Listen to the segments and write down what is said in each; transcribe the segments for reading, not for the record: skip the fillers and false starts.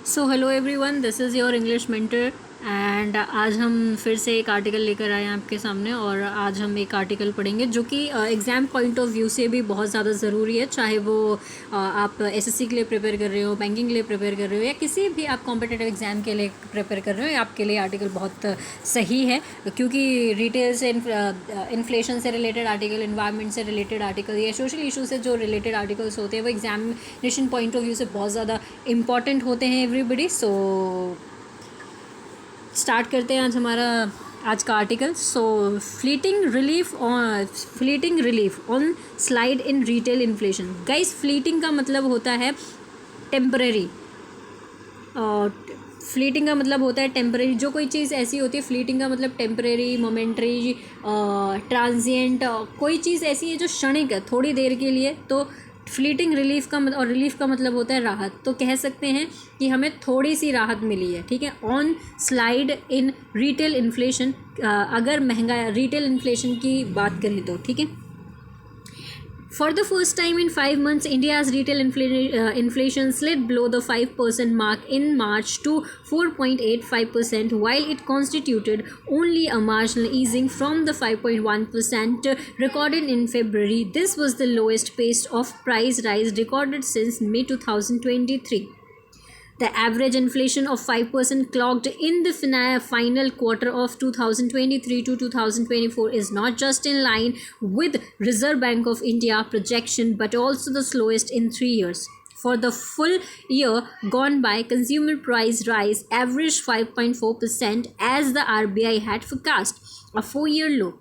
So hello everyone, this is your English mentor and आज हम फिर से एक आर्टिकल लेकर आए हैं आपके सामने। और आज हम एक आर्टिकल पढ़ेंगे जो कि एग्ज़ाम पॉइंट ऑफ व्यू से भी बहुत ज़्यादा ज़रूरी है। चाहे वो आप एसएससी के लिए प्रिपेयर कर रहे हो, बैंकिंग के लिए प्रिपेयर कर रहे हो, या किसी भी आप कॉम्पिटिटिव एग्ज़ाम के लिए प्रिपेयर कर रहे हो, आपके लिए आर्टिकल बहुत सही है। क्योंकि रिटेल से इन्फ्लेशन से रिलेटेड आर्टिकल, इन्वायरमेंट से रिलेटेड आर्टिकल या सोशल इशू से जो रिलेटेड आर्टिकल्स होते हैं वो एग्जामिनेशन पॉइंट ऑफ व्यू से बहुत ज़्यादा इंपॉर्टेंट होते हैं एवरीबडी। सो स्टार्ट करते हैं आज हमारा आज का article. So fleeting relief on slide in retail inflation. Guys, fleeting का मतलब होता है टेम्परेरी। फ्लीटिंग का मतलब होता है टेम्परेरी। जो कोई चीज़ ऐसी होती है, फ्लीटिंग का मतलब टेम्परेरी, मोमेंट्री, ट्रांजिएंट। कोई चीज़ ऐसी है जो क्षणिक है, थोड़ी देर के लिए। तो फ्लीटिंग रिलीफ का और रिलीफ का मतलब होता है राहत। तो कह सकते हैं कि हमें थोड़ी सी राहत मिली है, ठीक है। On slide in retail inflation, अगर महंगा रिटेल इन्फ्लेशन की बात करें तो, ठीक है। For the first time in 5 months, India's retail inflation slid below the 5% mark in March to 4.85%, while it constituted only a marginal easing from the 5.1% recorded in February. This was the lowest pace of price rise recorded since May 2023. The average inflation of 5% clocked in the final quarter of 2023 to 2024 is not just in line with Reserve Bank of India projection but also the slowest in 3 years. For the full year gone by, consumer price rise averaged 5.4% as the RBI had forecast, a 4-year low.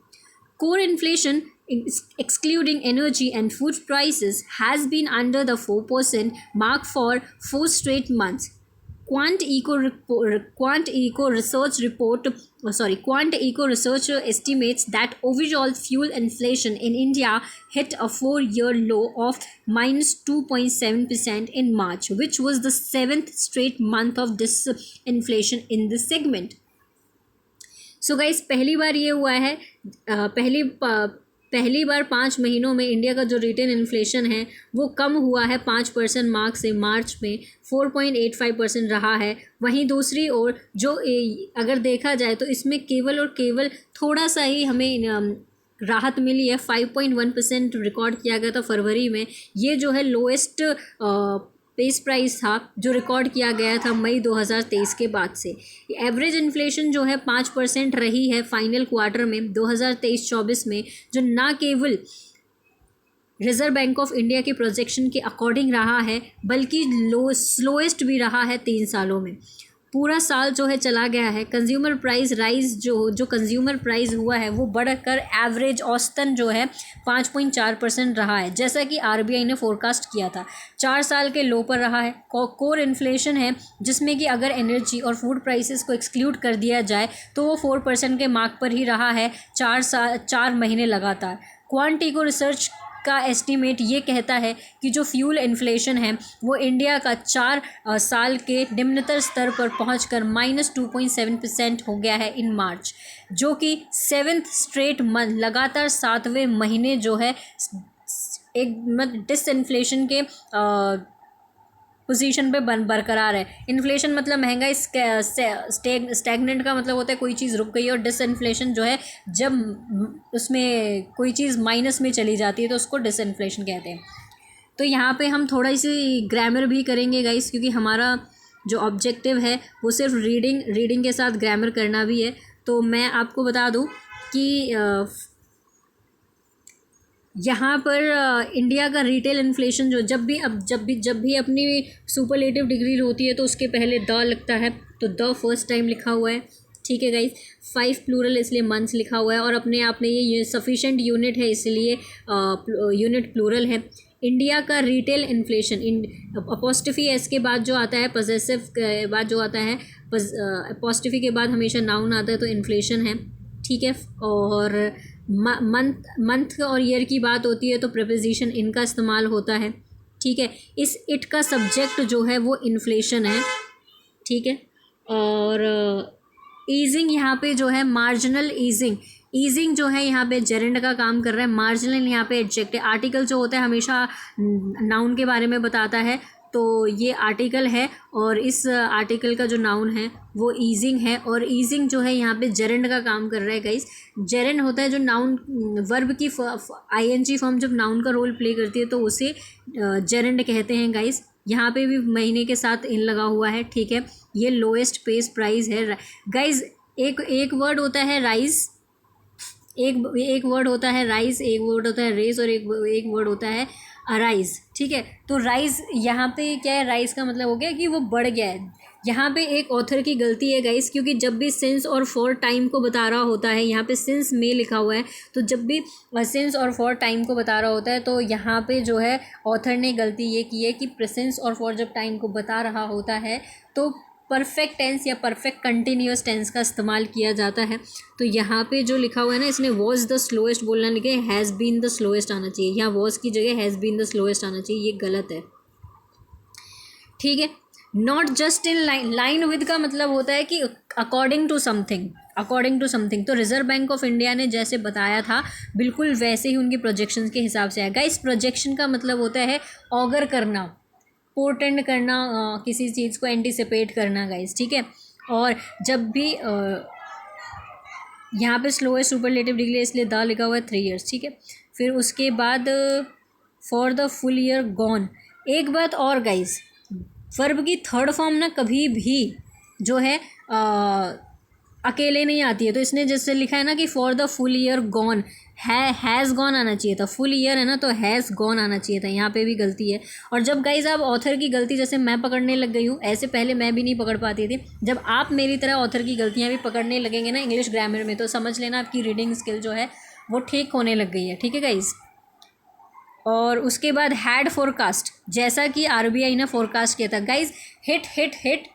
Core inflation, excluding energy and food prices, has been under the 4% mark for 4 straight months. Quant Eco Research estimates that overall fuel inflation in India hit a 4-year low of -2.7% in March, which was the 7th straight month of disinflation in this segment. So guys, पहली बार ये हुआ है, पहली बार 5 महीनों में India का जो retail inflation है वो कम हुआ है 5% मार्क से। मार्च में 4.85% रहा है। वहीं दूसरी ओर जो अगर देखा जाए तो इसमें केवल और केवल थोड़ा सा ही हमें राहत मिली है। 5.1% रिकॉर्ड किया गया था फरवरी में। ये जो है लोएस्ट बेस प्राइस था जो रिकॉर्ड किया गया था मई 2023 के बाद से। एवरेज इन्फ्लेशन जो है 5% रही है फाइनल क्वार्टर में 2023-24 में, जो ना केवल रिजर्व बैंक ऑफ इंडिया के प्रोजेक्शन के अकॉर्डिंग रहा है बल्कि स्लोएस्ट भी रहा है 3 सालों में। पूरा साल जो है चला गया है। कंज्यूमर प्राइस राइज जो कंज्यूमर प्राइस हुआ है वो बढ़कर एवरेज औसतन जो है 5.4% रहा है, जैसा कि आरबीआई ने फोरकास्ट किया था। 4 साल के लो पर रहा है। कोर इन्फ्लेशन है जिसमें कि अगर एनर्जी और फूड प्राइसेस को एक्सक्लूड कर दिया जाए तो वो 4% के मार्क पर ही रहा है 4 महीने लगातार। क्वांट इको रिसर्च का एस्टीमेट ये कहता है कि जो फ्यूल इन्फ्लेशन है वो इंडिया का 4 साल के निम्नतर स्तर पर पहुंचकर -2.7% हो गया है इन मार्च, जो कि 7th स्ट्रेट मंथ, लगातार 7वें महीने जो है एक डिसइन्फ्लेशन के पोजीशन पे बरकरार है। इन्फ्लेशन मतलब महंगाई, स्टैगनेंट का मतलब होता है कोई चीज़ रुक गई है, और डिसइन्फ्लेशन जो है जब उसमें कोई चीज़ माइनस में चली जाती है तो उसको डिसइन्फ्लेशन कहते हैं। तो यहाँ पे हम थोड़ा सी ग्रामर भी करेंगे गाइस, क्योंकि हमारा जो ऑब्जेक्टिव है वो सिर्फ रीडिंग के साथ ग्रामर करना भी है। तो मैं आपको बता दूँ कि यहाँ पर इंडिया का रिटेल इन्फ्लेशन जो जब भी अपनी सुपरलेटिव डिग्री होती है तो उसके पहले द लगता है, तो द फर्स्ट टाइम लिखा हुआ है, ठीक है गाइस। 5 प्लूरल इसलिए मंथ्स लिखा हुआ है, और अपने आप में ये सफिशेंट यूनिट है इसलिए यूनिट प्लूरल है। इंडिया का रिटेल इन्फ्लेशन, अपोस्ट्रोफी एस के बाद जो आता है, पजेसिव के बाद जो आता है, अपोस्ट्रोफी के बाद हमेशा नाउन आता है, तो इन्फ्लेशन है, ठीक है। और मंथ और ईयर की बात होती है तो प्रीपोजिशन इन का इस्तेमाल होता है, ठीक है। इस इट का सब्जेक्ट जो है वो इन्फ्लेशन है, ठीक है। और ईजिंग यहाँ पे जो है मार्जिनल ईजिंग जो है यहाँ पे जेरेंड का काम कर रहा है। मार्जिनल यहाँ पे एडजेक्टिव, आर्टिकल जो होता है हमेशा नाउन के बारे में बताता है, तो ये आर्टिकल है और इस आर्टिकल का जो नाउन है वो ईजिंग है, और ईजिंग जो है यहाँ पे जेरेंड का काम कर रहा है गाइस। जेरेंड होता है जो नाउन वर्ब की आईएनजी फॉर्म जब नाउन का रोल प्ले करती है तो उसे जेरेंड कहते हैं गाइस। यहाँ पे भी महीने के साथ इन लगा हुआ है, ठीक है। ये लोएस्ट पेस प्राइस है गाइस। एक वर्ड होता है राइस, एक वर्ड होता है राइस, एक वर्ड होता है रेस, और एक वर्ड होता है अराइज, ठीक है। तो राइज यहाँ पे क्या है, राइज का मतलब हो गया कि वो बढ़ गया है। यहाँ पे एक ऑथर की गलती है गाइस, क्योंकि जब भी सिंस और फॉर टाइम को बता रहा होता है, यहाँ पे सिंस में लिखा हुआ है, तो जब भी सिंस और फॉर टाइम को बता रहा होता है तो यहाँ पे जो है ऑथर ने गलती ये की है कि सिंस और फॉर जब टाइम को बता रहा होता है तो परफेक्ट टेंस या परफेक्ट कंटिन्यूअस टेंस का इस्तेमाल किया जाता है। तो यहाँ पे जो लिखा हुआ है ना, इसने वॉज द स्लोएस्ट बोलना लिखे, हैज़ बीन द स्लोएस्ट आना चाहिए। यहाँ वॉज की जगह हैज़ बीन द स्लोएस्ट आना चाहिए, ये गलत है, ठीक है। Not just in line, line with का मतलब होता है कि according to something, according to something. तो रिजर्व बैंक ऑफ इंडिया ने जैसे बताया था बिल्कुल वैसे ही उनकी प्रोजेक्शंस के हिसाब से आएगा। इस प्रोजेक्शन का मतलब होता है ऑगर करना, पोर्टेंड करना, किसी चीज़ को एंटिसिपेट करना गाइस, ठीक है। और जब भी यहाँ पे स्लोएस्ट सुपरलेटिव डिग्री इसलिए द लिखा हुआ है 3 years, ठीक है। फिर उसके बाद for the full year gone. एक बात और गाइस, वर्ब की थर्ड फॉर्म ना कभी भी जो है अकेले नहीं आती है। तो इसने जैसे लिखा है ना कि for the full year gone, has gone आना चाहिए था। फुल ईयर है ना तो हैज़ गॉन आना चाहिए था, यहाँ पे भी गलती है। और जब गाइज आप ऑथर की गलती जैसे मैं पकड़ने लग गई हूँ, ऐसे पहले मैं भी नहीं पकड़ पाती थी, जब आप मेरी तरह ऑथर की गलतियाँ भी पकड़ने लगेंगे ना इंग्लिश ग्रामर में, तो समझ लेना आपकी रीडिंग स्किल जो है वो ठीक होने लग गई है, ठीक है गाइज। और उसके बाद हैड फोरकास्ट, जैसा कि आरबीआई ने फोरकास्ट किया था guys. Hit hit hit,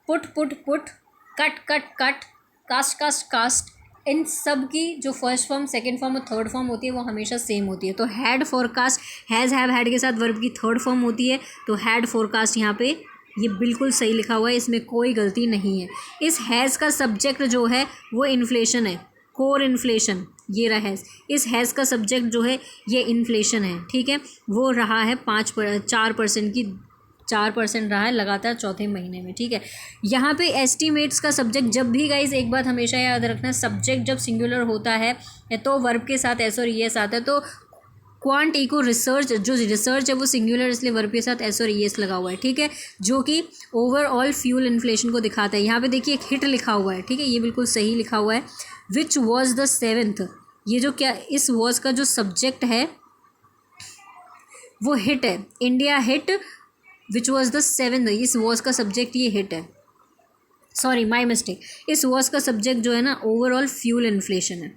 put put put, cut cut cut, cast cast cast, इन सब की जो फर्स्ट फॉर्म, सेकंड फॉर्म और थर्ड फॉर्म होती है वो हमेशा सेम होती है। तो had forecast, has have had के साथ वर्ब की थर्ड फॉर्म होती है, तो हैड फोरकास्ट यहाँ पे ये बिल्कुल सही लिखा हुआ है, इसमें कोई गलती नहीं है। इस हैज़ का सब्जेक्ट जो है वो इन्फ्लेशन है, कोर इन्फ्लेशन, ये रहा हैज़। इस हैज़ का सब्जेक्ट जो है ये इन्फ्लेशन है, ठीक है। वो रहा है 4% रहा है लगातार चौथे महीने में, ठीक है। यहाँ पे एस्टीमेट्स का सब्जेक्ट, जब भी गाइज एक बात हमेशा याद रखना, सब्जेक्ट जब सिंगुलर होता है तो वर्ब के साथ एस और ईएस आता है। तो क्वांट इको रिसर्च, जो रिसर्च है वो सिंगुलर, इसलिए वर्ब के साथ एस और ईएस लगा हुआ है, ठीक है, जो कि ओवरऑल फ्यूल इन्फ्लेशन को दिखाता है। यहाँ पे देखिए एक हिट लिखा हुआ है, ठीक है, ये बिल्कुल सही लिखा हुआ है। विच वॉज द 7th, ये जो क्या इस वॉज का जो सब्जेक्ट है वो हिट है, India hit which was the 7th, इस वॉज का सब्जेक्ट ये हिट है, सॉरी माई मिस्टेक। इस वॉज का सब्जेक्ट जो है ना ओवरऑल फ्यूल इन्फ्लेशन है,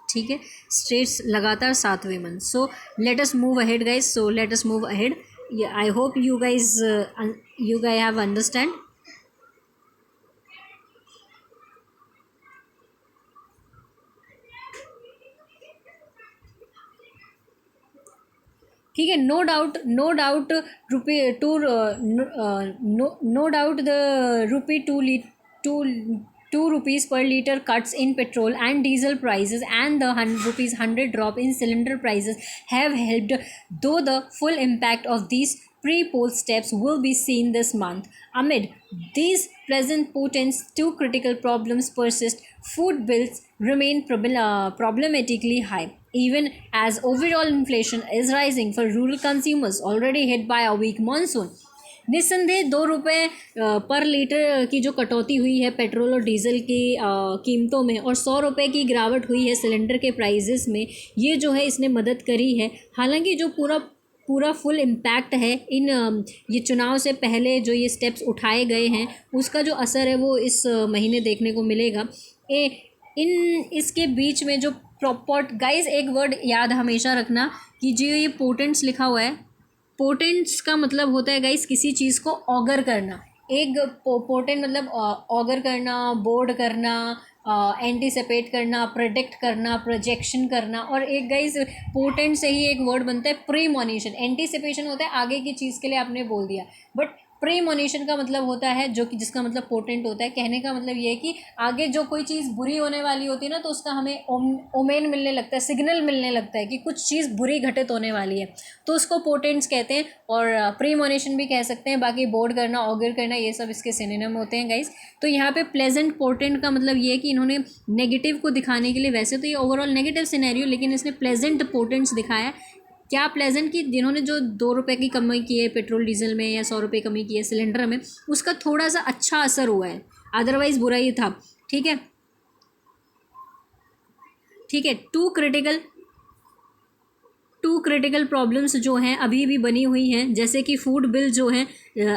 ठीक है। स्टेट्स लगातार 7वें month. So let us move ahead guys, so let us move ahead. I hope you guys have understand. ठीक है, no doubt rupee two no doubt the rupee 2 rupees per liter cuts in petrol and diesel prices and the rupees 100 drop in cylinder prices have helped, though the full impact of these pre-poll steps will be seen this month. Amid these present potents, 2 critical problems persist. Food bills remain problematically high, even as overall inflation is rising for rural consumers already hit by a weak monsoon. निस्संदेह 2 रुपये पर litre की जो कटौती हुई है petrol और diesel की कीमतों में, और 100 रुपये की गिरावट हुई है सिलेंडर के प्राइजेस में, ये जो है इसने मदद करी है। हालांकि जो पूरा फुल इम्पैक्ट है इन ये चुनाव से पहले जो ये स्टेप्स उठाए गए हैं उसका जो असर है वो इस महीने देखने को मिलेगा। इसके बीच में जो प्रॉपर गाइज, एक वर्ड याद हमेशा रखना कि जो ये पोटेंट्स लिखा हुआ है, पोटेंट्स का मतलब होता है गाइस किसी चीज़ को ऑगर करना। एक पोटेंट मतलब ऑगर करना, बोर्ड करना, एंटीसिपेट करना, प्रेडिक्ट करना, प्रोजेक्शन करना। और एक गाइस पोटेंट से ही एक वर्ड बनता है प्रीमोनिशन। एंटीसिपेशन होता है आगे की चीज़ के लिए आपने बोल दिया, बट प्रीमोनिशन का मतलब होता है जो कि जिसका मतलब पोटेंट होता है। कहने का मतलब ये है कि आगे जो कोई चीज़ बुरी होने वाली होती है ना, तो उसका हमें ओमेन मिलने लगता है, सिग्नल मिलने लगता है कि कुछ चीज़ बुरी घटित होने वाली है, तो उसको पोटेंट्स कहते हैं। और प्रीमोनिशन भी कह सकते हैं। बाकी बोर्ड करना, ऑगर करना, ये सब इसके सिनोनिम होते हैं गाइस। तो यहाँ पे प्लेजेंट पोर्टेंट का मतलब ये है कि इन्होंने नेगेटिव को दिखाने के लिए, वैसे तो ये ओवरऑल नेगेटिव सिनेरियो, लेकिन इसने प्लेजेंट पोर्टेंट्स दिखाया। क्या प्लेजेंट की जिन्होंने जो 2 रुपये की कमाई की है पेट्रोल डीजल में, या 100 रुपये कमी की है सिलेंडर में, उसका थोड़ा सा अच्छा असर हुआ है, अदरवाइज बुरा ही था। ठीक है, ठीक है। टू क्रिटिकल प्रॉब्लम्स जो हैं अभी भी बनी हुई हैं, जैसे कि फूड बिल जो हैं,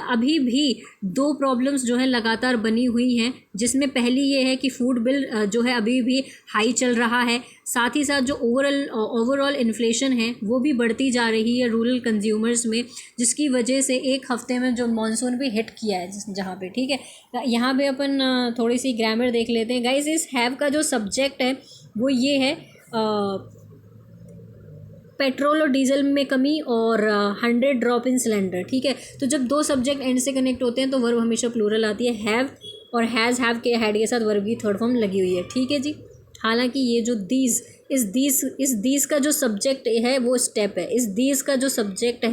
अभी भी 2 प्रॉब्लम्स जो हैं लगातार बनी हुई हैं, जिसमें पहली ये है कि फूड बिल जो है अभी भी हाई चल रहा है। साथ ही साथ जो ओवरऑल इन्फ्लेशन है वो भी बढ़ती जा रही है रूरल कंज्यूमर्स में, जिसकी वजह से एक हफ्ते में जो मॉनसून भी हिट किया है जहाँ पे। ठीक है, यहाँ पे अपन थोड़ी सी ग्रामर देख लेते हैं गाइस। इस हैव का जो सब्जेक्ट है वो ये है पेट्रोल और डीजल में कमी और 100 ड्रॉप इन सिलेंडर। ठीक है, तो जब 2 सब्जेक्ट एंड से कनेक्ट होते हैं तो वर्ब हमेशा प्लूरल आती है। हैव और हैज़, हैव के हेड के साथ वर्ब की थर्ड फॉर्म लगी हुई है। ठीक है जी। हालांकि ये जो इस दीज का जो सब्जेक्ट है वो स्टेप है। इस दीज का जो सब्जेक्ट है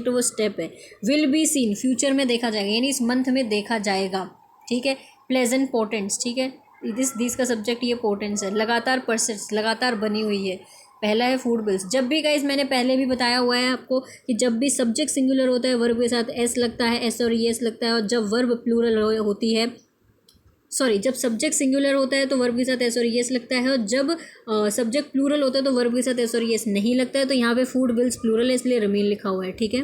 वो स्टेप है। विल बी सीन, फ्यूचर में देखा जाएगा, यानी इस मंथ में देखा जाएगा। ठीक है, प्लेजेंट पोर्टेंट्स। ठीक है, दीज का सब्जेक्ट ये पोर्टेंट्स है, लगातार परसिस्ट, लगातार बनी हुई है। पहला है फूड बिल्स। जब भी गाइस, मैंने पहले भी बताया हुआ है आपको कि जब भी सब्जेक्ट सिंगुलर होता है वर्ब के साथ एस लगता है, एस और एस लगता है। और जब वर्ब प्लूरल होती है, जब सब्जेक्ट सिंगुलर होता है तो वर्ब के साथ एस और एस लगता है, और जब सब्जेक्ट प्लूरल होता है तो वर्ब के साथ एस और एस नहीं लगता है। तो यहाँ पे फूड बिल्स प्लूरल है, इसलिए रिमेन लिखा हुआ है। ठीक है,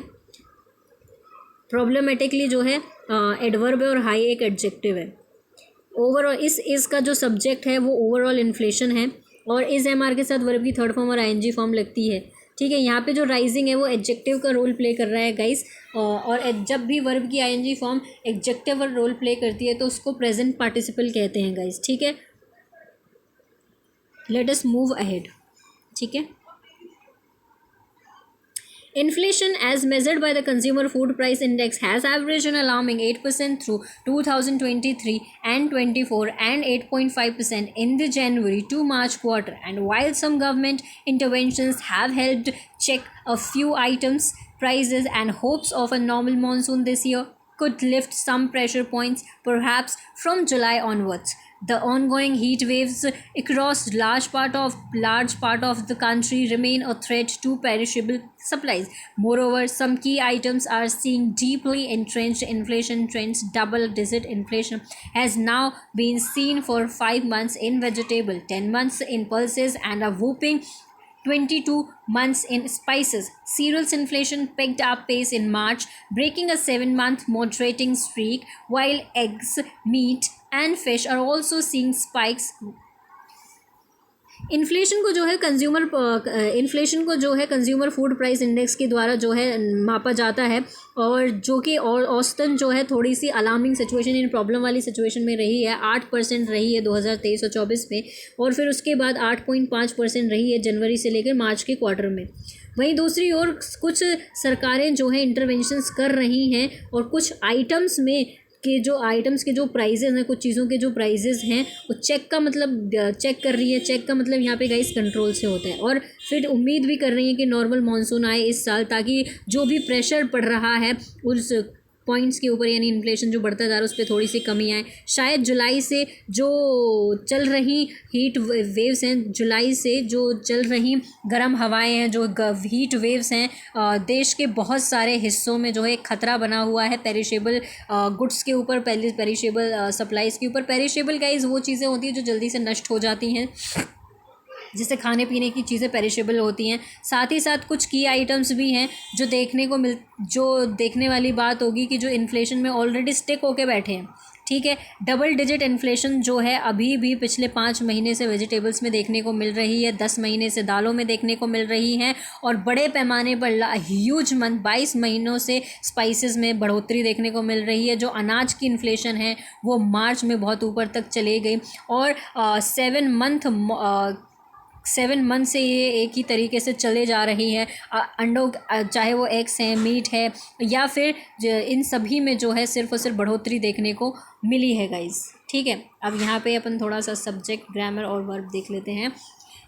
प्रॉब्लमेटिकली जो है एडवर्ब है और हाई एक एडजेक्टिव है। ओवरऑल इस का जो सब्जेक्ट है वो ओवरऑल इन्फ्लेशन है, और इस एम आर के साथ वर्ब की थर्ड फॉर्म और आईएनजी फॉर्म लगती है। ठीक है, यहाँ पे जो राइजिंग है वो एडजेक्टिव का रोल प्ले कर रहा है गाइस। और जब भी वर्ब की आईएनजी फॉर्म एडजेक्टिव और रोल प्ले करती है तो उसको प्रेजेंट पार्टिसिपल कहते हैं गाइस। ठीक है, लेट अस मूव अहेड। ठीक है, inflation as measured by the consumer food price index has averaged an alarming 8% through 2023 and 24 and 8.5% in the January to March quarter. And while some government interventions have helped check a few items prices, and hopes of a normal monsoon this year could lift some pressure points perhaps from July onwards, the ongoing heat waves across large part of the country remain a threat to perishable supplies. Moreover, some key items are seeing deeply entrenched inflation trends. Double-digit inflation has now been seen for 5 months in vegetable, 10 months in pulses, and a whopping 22 months in spices. Cereals inflation picked up pace in March, breaking a 7-month moderating streak, while eggs, meat, and fish are also seeing spikes. Inflation को जो है consumer food price index के द्वारा जो है मापा जाता है, और जो कि औसतन जो है थोड़ी सी अलार्मिंग सिचुएशन, इन प्रॉब्लम वाली सिचुएशन में रही है। 8% रही है 2023 और 24 में, और फिर उसके बाद 8.5% रही है जनवरी से लेकर मार्च के क्वार्टर में। वहीं दूसरी ओर कुछ सरकारें जो है इंटरवेंशंस कर रही हैं, और कुछ आइटम्स के जो प्राइजेज़ हैं, कुछ चीज़ों के जो प्राइजेज़ हैं वो चेक कर रही है। चेक का मतलब यहाँ पे गाइस कंट्रोल से होता है, और फिर उम्मीद भी कर रही है कि नॉर्मल मानसून आए इस साल, ताकि जो भी प्रेशर पड़ रहा है उस पॉइंट्स के ऊपर, यानी इन्फ्लेशन जो बढ़ता जा रहा है उस पर थोड़ी सी कमी आए। शायद जुलाई से जो चल रही हीट वेव्स हैं, जुलाई से जो चल रही गर्म हवाएं हैं, जो हीट वेव्स हैं, देश के बहुत सारे हिस्सों में जो है खतरा बना हुआ है पेरिशेबल गुड्स के ऊपर, पेरिशेबल सप्लाईज़ के ऊपर। पेरिशेबल गाइस वो चीज़ें होती हैं जो जल्दी से नष्ट हो जाती हैं, जिससे खाने पीने की चीज़ें पेरिशेबल होती हैं। साथ ही साथ कुछ की आइटम्स भी हैं जो देखने वाली बात होगी कि जो इन्फ्लेशन में ऑलरेडी स्टिक होके बैठे हैं। ठीक है, डबल डिजिट इन्फ्लेशन जो है अभी भी पिछले 5 महीने से वेजिटेबल्स में देखने को मिल रही है, 10 महीने से दालों में देखने को मिल रही है, और बड़े पैमाने पर ह्यूज 22 महीनों से स्पाइसेस में बढ़ोतरी देखने को मिल रही है। जो अनाज की इन्फ्लेशन है वो मार्च में बहुत ऊपर तक चले गई, और 7 मंथ 7 मंथ से ये एक ही तरीके से चले जा रही है। अंडों चाहे वो एग्स हैं, मीट है, या फिर इन सभी में जो है सिर्फ और सिर्फ बढ़ोतरी देखने को मिली है गाइज़। ठीक है, अब यहाँ पे अपन थोड़ा सा सब्जेक्ट, ग्रामर और वर्ब देख लेते हैं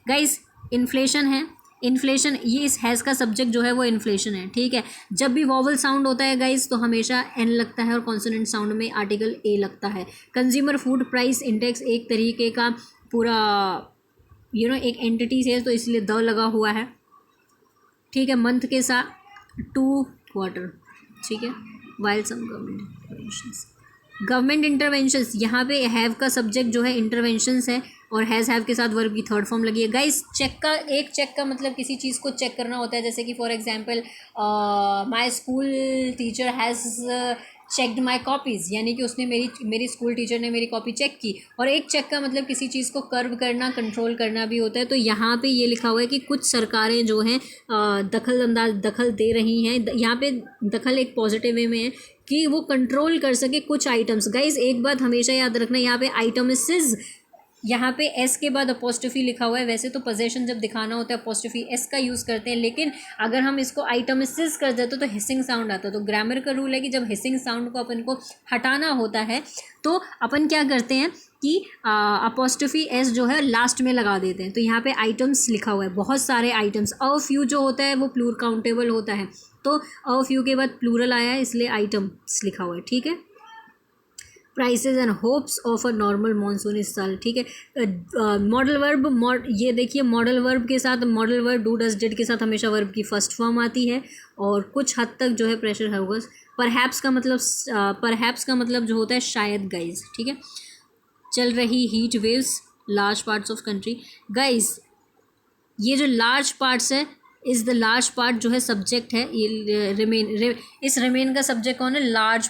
गाइज़। इन्फ्लेशन है, इन्फ्लेशन, ये इस हैज़ का सब्जेक्ट जो है वो इन्फ्लेशन है। ठीक है, जब भी वॉवल साउंड होता है गाइस तो हमेशा एन लगता है और कॉन्सोनेंट साउंड में आर्टिकल ए लगता है। कंज्यूमर फूड प्राइस इंडेक्स एक तरीके का पूरा एक एंटिटी है, तो इसलिए द लगा हुआ है। ठीक है, मंथ के साथ 2 क्वार्टर। ठीक है, वाइल सम गवर्नमेंट इंटरवेंशंस, यहाँ पे हैव का सब्जेक्ट जो है इंटरवेंशंस है और हैव के साथ वर्ब की थर्ड फॉर्म लगी है गाइस। चेक का मतलब किसी चीज़ को चेक करना होता है, जैसे कि for example my school teacher has checked my copies, यानी कि उसने मेरी स्कूल टीचर ने मेरी कॉपी चेक की। और एक चेक का मतलब किसी चीज़ को कर्व करना, कंट्रोल करना भी होता है। तो यहाँ पे ये लिखा हुआ है कि कुछ सरकारें जो हैं दखल दे रही हैं। यहाँ पे दखल एक पॉजिटिव वे में है कि वो कंट्रोल कर सके कुछ आइटम्स। गाइज एक बात हमेशा याद रखना, यहाँ पे आइटम्सिस, यहाँ पे एस के बाद अपोस्ट्रोफी लिखा हुआ है। वैसे तो पोजेशन जब दिखाना होता है अपोस्ट्रोफी एस का यूज़ करते हैं, लेकिन अगर हम इसको आइटम्सिस कर देते तो हिसिंग साउंड आता है। तो ग्रामर का रूल है कि जब हिसिंग साउंड को अपन को हटाना होता है तो अपन क्या करते हैं कि अपोस्ट्रोफी एस जो है लास्ट में लगा देते हैं। तो यहाँ पे आइटम्स लिखा हुआ है, बहुत सारे आइटम्स। अ फ्यू जो होता है वो प्लूर काउंटेबल होता है, तो अ फ्यू के बाद प्लूरल आया है, इसलिए आइटम्स लिखा हुआ है। ठीक है, prices and hopes of a normal monsoon इस साल। ठीक है, मॉडल वर्ब, ये देखिए मॉडल वर्ब के साथ, modal verb do does did के साथ हमेशा वर्ब की फर्स्ट फॉर्म आती है और कुछ हद तक जो है प्रेशर होगा। परहैप्स का मतलब जो होता है शायद गाइज। ठीक है, चल रही heat waves large parts of country. Guys ये जो लार्ज पार्ट्स है, इज़ द लार्ज पार्ट जो है सब्जेक्ट है, ये इस रिमेन का सब्जेक्ट कौन है? लार्ज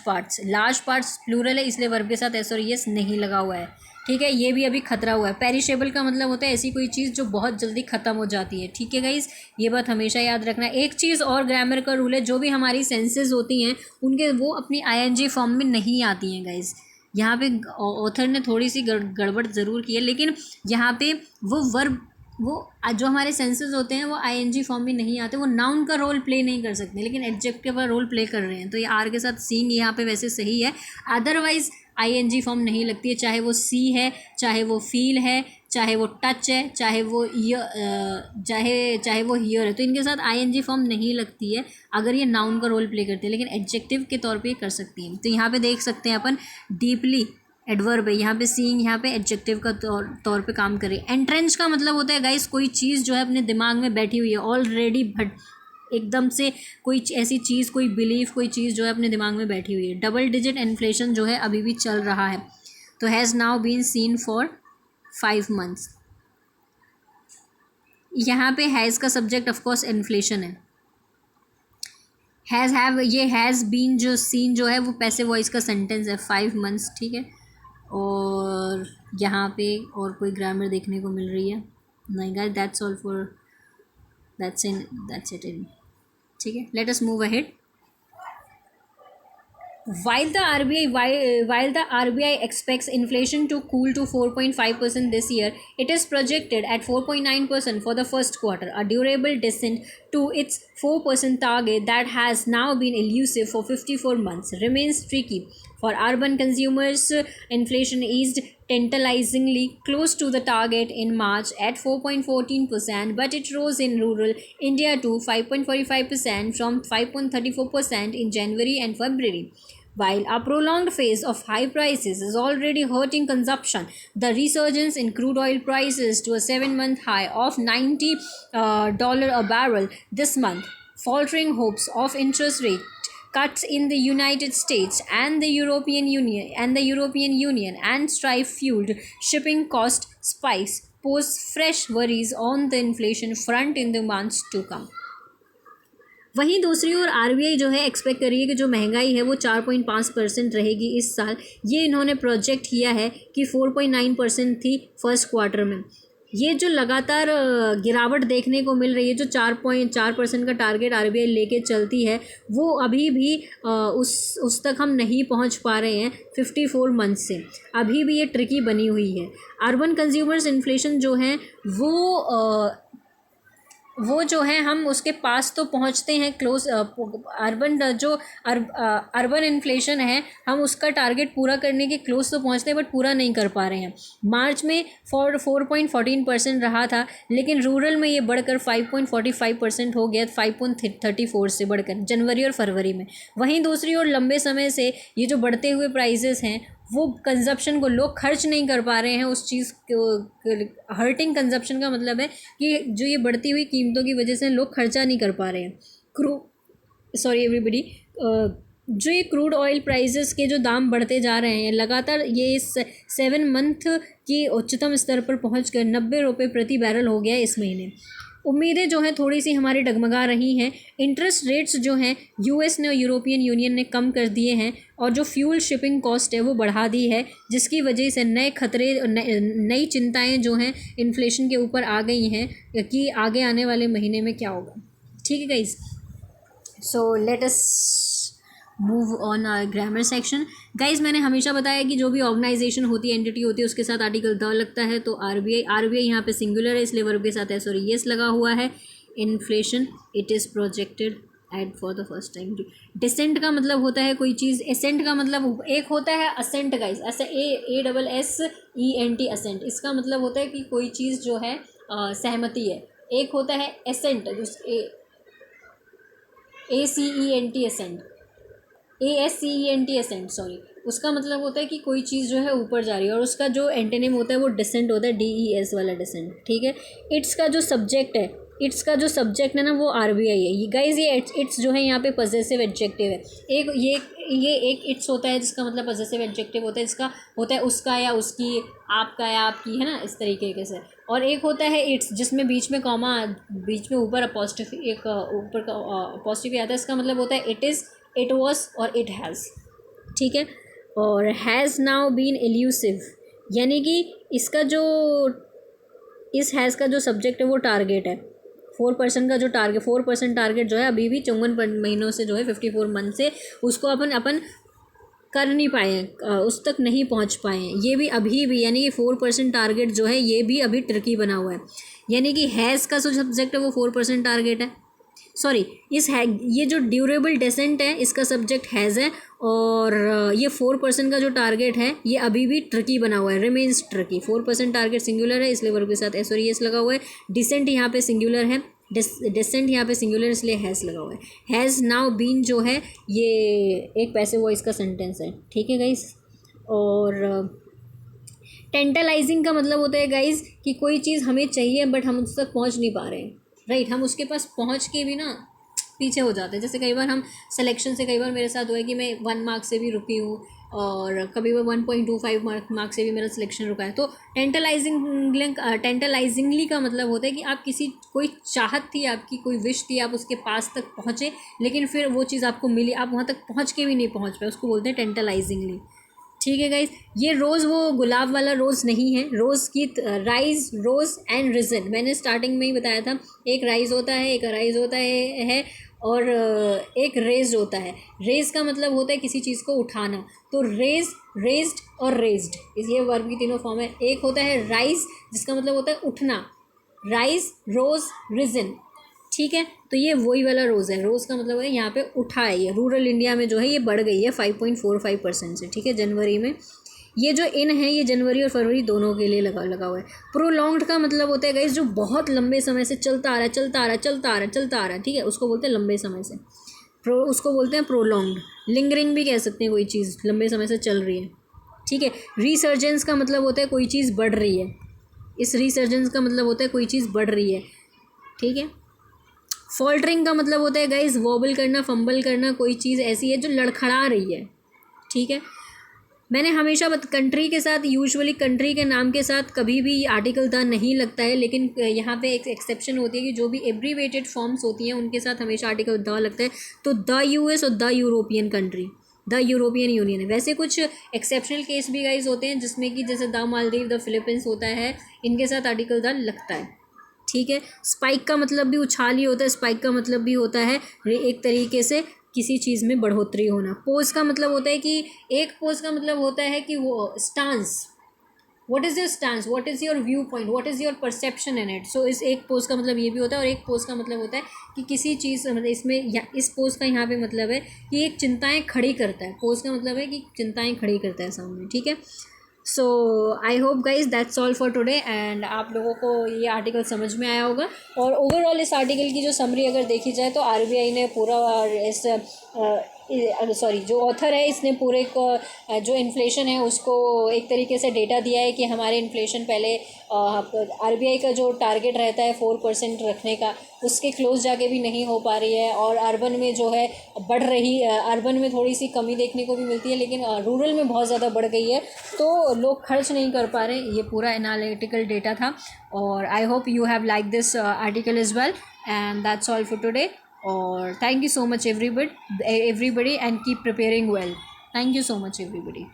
पार्ट्स प्लूरल है, इसलिए वर्ब के साथ एस और यस नहीं लगा हुआ है। ठीक है, ये भी अभी खतरा हुआ है। पेरिशेबल का मतलब होता है ऐसी कोई चीज़ जो बहुत जल्दी ख़त्म हो जाती है। ठीक है गाइस, ये बात हमेशा याद रखना। एक चीज़ और ग्रामर का रूल है, जो भी हमारी सेंसेस होती हैं उनके वो अपनी आईएनजी फॉर्म में नहीं आती हैं गाइस। यहाँ पे ऑथर ने थोड़ी सी गड़बड़ ज़रूर की है, लेकिन यहाँ पे वो वर्ब, वो जो हमारे सेंसेस होते हैं वो आईएनजी फॉर्म में नहीं आते, वो नाउन का रोल प्ले नहीं कर सकते, लेकिन एडजेक्टिव का रोल प्ले कर रहे हैं। तो ये आर के साथ सीइंग यहाँ पे वैसे सही है, अदरवाइज आईएनजी फॉर्म नहीं लगती है। चाहे वो सी है, चाहे वो फील है, चाहे वो टच है, चाहे वो हियर है, तो इनके साथ आईएनजी फॉर्म नहीं लगती है अगर ये नाउन का रोल प्ले करते हैं, लेकिन एडजेक्टिव के तौर पे कर सकती हैं। तो यहाँ पे देख सकते हैं अपन, डीपली एडवर्ब है, यहाँ पे सीइंग यहाँ पे एडजेक्टिव का तौर पे काम कर रही है। एंट्रेंच का मतलब होता है गाइस कोई चीज़ जो है अपने दिमाग में बैठी हुई है ऑलरेडी, एकदम से कोई ऐसी चीज़, कोई बिलीफ, कोई चीज़ जो है अपने दिमाग में बैठी हुई है। डबल डिजिट इन्फ्लेशन जो है अभी भी चल रहा है, तो has now been seen for 5 months. यहाँ पे हैज़ का सब्जेक्ट ऑफकोर्स इन्फ्लेशन है। ये हैज़ बीन जो सीन जो है वो पैसिव वॉइस का सेंटेंस है, 5 मंथ्स। ठीक है, और यहाँ पे और कोई ग्रामर देखने को मिल रही है नहीं गाइस, दैट्स इट इन। ठीक है, late us move ahead. While the RBI expects inflation to cool to 4.5% this year, it is projected at 4.9% for the first quarter, a durable descent to its 4% target that has now been elusive for 54 months. Remains tricky. For urban consumers, inflation eased tantalizingly close to the target in March at 4.14%, but it rose in rural India to 5.45% from 5.34% in January and February. While a prolonged phase of high prices is already hurting consumption, the resurgence in crude oil prices to a 7-month high of $90 a barrel this month, faltering hopes of interest rate cuts in the United States and the European Union and strife-fueled shipping cost spikes pose fresh worries on the inflation front in the months to come. वहीं दूसरी ओर RBI जो है expect कर रही है कि जो महंगाई है वो 4.5% रहेगी इस साल। ये इन्होंने प्रोजेक्ट किया है कि 4.9% थी फर्स्ट क्वार्टर में। ये जो लगातार गिरावट देखने को मिल रही है, जो 4.4% का टारगेट आरबीआई लेके चलती है, वो अभी भी उस तक हम नहीं पहुंच पा रहे हैं 54 मंथ से। अभी भी ये ट्रिकी बनी हुई है। अर्बन कंज्यूमर्स इन्फ्लेशन जो है वो जो है हम उसके पास तो पहुंचते हैं क्लोज। अर्बन इन्फ्लेशन है, हम उसका टारगेट पूरा करने के क्लोज तो पहुंचते हैं, बट पूरा नहीं कर पा रहे हैं। मार्च में 4.14% रहा था, लेकिन रूरल में ये बढ़कर 5.45% हो गया, 5.34 से बढ़कर जनवरी और फरवरी में। वहीं दूसरी ओर लंबे समय से ये जो बढ़ते हुए प्राइजेस हैं, वो कंजप्शन को, लोग खर्च नहीं कर पा रहे हैं उस चीज़ को। हर्टिंग कंजप्शन का मतलब है कि जो ये बढ़ती हुई कीमतों की वजह से लोग खर्चा नहीं कर पा रहे हैं। Sorry everybody. जो ये क्रूड ऑयल प्राइसेस के जो दाम बढ़ते जा रहे हैं लगातार, ये 7 मंथ की उच्चतम स्तर पर पहुँच कर 90 रुपये प्रति बैरल हो गया इस महीने। उम्मीदें जो हैं थोड़ी सी हमारी डगमगा रही हैं। इंटरेस्ट रेट्स जो हैं यूएस ने और यूरोपियन यूनियन ने कम कर दिए हैं, और जो फ्यूल शिपिंग कॉस्ट है वो बढ़ा दी है, जिसकी वजह से नए खतरे, नई चिंताएं जो हैं इन्फ्लेशन के ऊपर आ गई हैं कि आगे आने वाले महीने में क्या होगा। ठीक है guys, so let us move on grammar section. Guys, मैंने हमेशा बताया कि जो भी ऑर्गेनाइजेशन होती है, एंटिटी होती है, उसके साथ आर्टिकल द लगता है। तो आरबीआई यहाँ पे सिंगुलर है, इसलिए वर्ब के साथ एस और यस लगा हुआ है। Inflation it is projected at for the first time. Descent का मतलब होता है कोई चीज़, एसेंट का मतलब एक होता है असेंट गाइज, ऐसे ASSENT असेंट। इसका मतलब होता है कि कोई चीज़ जो है सहमति है। एक होता है ascent, ACENT ascent, ASCENT ascent, sorry. उसका मतलब होता है कि कोई चीज़ जो है ऊपर जा रही है, और उसका जो एंटेनिम होता है वो डिसेंट होता है, DES वाला डिसेंट। ठीक है। इट्स का जो सब्जेक्ट है ना, वो आरबीआई है। ये गाइज, ये इट्स जो है यहाँ पे पजेसिव एडजेक्टिव है। एक इट्स होता है जिसका मतलब पजेसिव एडजेक्टिव होता है, जिसका होता है उसका या उसकी, आपका या आपकी, है ना, इस तरीके से। और एक होता है इट्स, जिसमें बीच में कॉमा, बीच में ऊपर अपॉस्ट्रोफी, एक ऊपर का अपॉस्ट्रोफी आता है। इसका मतलब होता है इट इज़, इट वॉज और इट हैज़। ठीक है। और हैज़ नाउ बीन एल्यूसिव, यानी कि इसका जो, इस हैज़ का जो सब्जेक्ट है वो टारगेट है। 4% का जो टारगेट, 4% टारगेट जो है अभी भी 54 महीनों से, जो है 54 मंथ से, उसको अपन कर नहीं पाए हैं, उस तक नहीं पहुंच पाए हैं। ये भी अभी भी, यानी कि 4% टारगेट जो है ये भी अभी ट्रिकी बना हुआ है। यानी कि हैज़ का जो सब्जेक्ट है वो 4% टारगेट है, सॉरी, ये जो ड्यूरेबल डेसेंट है इसका सब्जेक्ट हैज़ है, और ये 4% का जो टारगेट है ये अभी भी ट्रिकी बना हुआ है, रिमेन्स ट्रिकी। 4% टारगेट सिंगुलर है, इसलिए वर्ब के साथ एस और एस लगा हुआ है। डिसेंट यहाँ पे सिंगुलर है, डिसेंट यहाँ पे सिंगुलर, इसलिए हैज़ लगा हुआ है। हैज़ नाउ बीन जो है ये एक पैसिव वॉइस का सेंटेंस है। ठीक है गाइस। और टेंटलाइजिंग का मतलब होता है गाइस कि कोई चीज़ हमें चाहिए बट हम उस तक पहुँच नहीं पा रहे हैं। राइट, हम उसके पास पहुंच के भी ना पीछे हो जाते हैं। जैसे कई बार हम सिलेक्शन से, कई बार मेरे साथ हुआ है कि मैं 1 मार्क से भी रुकी हूँ, और कभी वो 1.25 मार्क से भी मेरा सिलेक्शन रुका है। तो टेंटलाइजिंगली का मतलब होता है कि आप कोई चाहत थी आपकी, कोई विश थी, आप उसके पास तक पहुँचे, लेकिन फिर वो चीज़ आपको मिली, आप वहाँ तक पहुँच के भी नहीं पहुँच पाए, उसको बोलते हैं टेंटलाइजिंगली। ठीक है गाइज। ये रोज़ वो गुलाब वाला रोज़ नहीं है। रोज़ की राइज, रोज़ एंड रिजन, मैंने स्टार्टिंग में ही बताया था। एक राइज होता है, एक राइज होता है और एक रेज्ड होता है। रेज का मतलब होता है किसी चीज़ को उठाना, तो रेज, रेज्ड और रेज्ड, ये वर्ब की तीनों फॉर्म है। एक होता है राइज, जिसका मतलब होता है उठना, राइज, रोज़, रिजन। ठीक है। तो ये वही वाला रोज़ है। रोज़ का मतलब है यहाँ पे उठा है। ये रूरल इंडिया में जो है ये बढ़ गई है 5.45% से। ठीक है, जनवरी में। ये जो इन है ये जनवरी और फरवरी दोनों के लिए लगा हुआ है। प्रोलॉन्ग्ड का मतलब होता है गाइस जो बहुत लंबे समय से चलता आ रहा है। ठीक है, उसको बोलते हैं लंबे समय से, उसको बोलते हैं प्रोलॉन्ग्ड। लिंगरिंग भी कह सकते हैं, कोई चीज़ लंबे समय से चल रही है। ठीक है। रीसर्जेंस का मतलब होता है कोई चीज़ बढ़ रही है। इस रीसर्जेंस का मतलब होता है कोई चीज़ बढ़ रही है। ठीक है। फॉल्टरिंग का मतलब होता है गाइस वॉबल करना, फंबल करना, कोई चीज़ ऐसी है जो लड़खड़ा रही है। ठीक है। मैंने हमेशा कंट्री के साथ, यूजुअली कंट्री के नाम के साथ कभी भी आर्टिकल द नहीं लगता है, लेकिन यहाँ पे एक एक्सेप्शन होती है कि जो भी एब्रीवेटेड फॉर्म्स होती हैं उनके साथ हमेशा आर्टिकल द लगता है। तो द US और the European country, the European union है। वैसे कुछ एक्सेप्शनल केस भी गाइज होते हैं जिसमें कि जैसे द मालदीव, द फिलीपींस होता है, इनके साथ आर्टिकल द लगता है, ठीक है। स्पाइक का मतलब भी उछाल ही होता है, स्पाइक का मतलब भी होता है एक तरीके से किसी चीज़ में बढ़ोतरी होना। पोज का मतलब होता है कि एक पोज का मतलब होता है कि वो stance, what is your stance, what is your view point, what is your perception in it. So इस एक पोज का मतलब ये भी होता है, और एक पोज का मतलब होता है कि किसी चीज़ मतलब इसमें इस पोज का यहाँ पे मतलब है कि एक चिंताएं खड़ी करता है। पोज का मतलब है कि चिंताएं खड़ी करता है सामने, ठीक है। So I hope guys that's all for today, and आप लोगों को ये आर्टिकल समझ में आया होगा। और ओवरऑल इस आर्टिकल की जो समरी अगर देखी जाए तो आरबीआई ने पूरा इस सॉरी जो ऑथर है इसने पूरे जो इन्फ्लेशन है उसको एक तरीके से डेटा दिया है कि हमारे इन्फ्लेशन पहले आरबीआई का जो टारगेट रहता है 4% रखने का, उसके क्लोज जाके भी नहीं हो पा रही है, और अर्बन में जो है बढ़ रही, अर्बन में थोड़ी सी कमी देखने को भी मिलती है, लेकिन रूरल में बहुत ज़्यादा बढ़ गई है, तो लोग खर्च नहीं कर पा रहे। ये पूरा एनालिटिकल डेटा था, और आई hope you have like this article is well, and that's all for today. और thank you so much everybody, and keep preparing well. Thank you so much everybody.